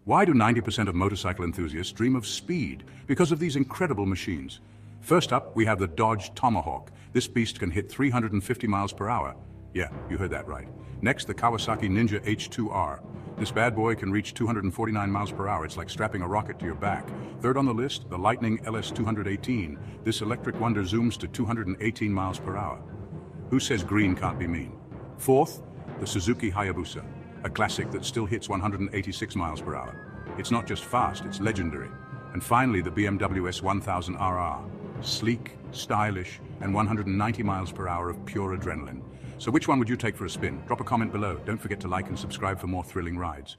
Why do 90% of motorcycle enthusiasts dream of speed? Because of these incredible machines. First up, we have the Dodge Tomahawk. This beast can hit 350 miles per hour. Yeah, you heard that right. Next, the Kawasaki Ninja H2R. This bad boy can reach 249 miles per hour. It's like strapping a rocket to your back. Third on the list, the Lightning LS218. This electric wonder zooms to 218 miles per hour. Who says green can't be mean? Fourth, the Suzuki Hayabusa, a classic that still hits 186 miles per hour. It's not just fast, it's legendary. And finally, the BMW S1000RR, sleek, stylish, and 190 miles per hour of pure adrenaline. So which one would you take for a spin? Drop a comment below. Don't forget to like and subscribe for more thrilling rides.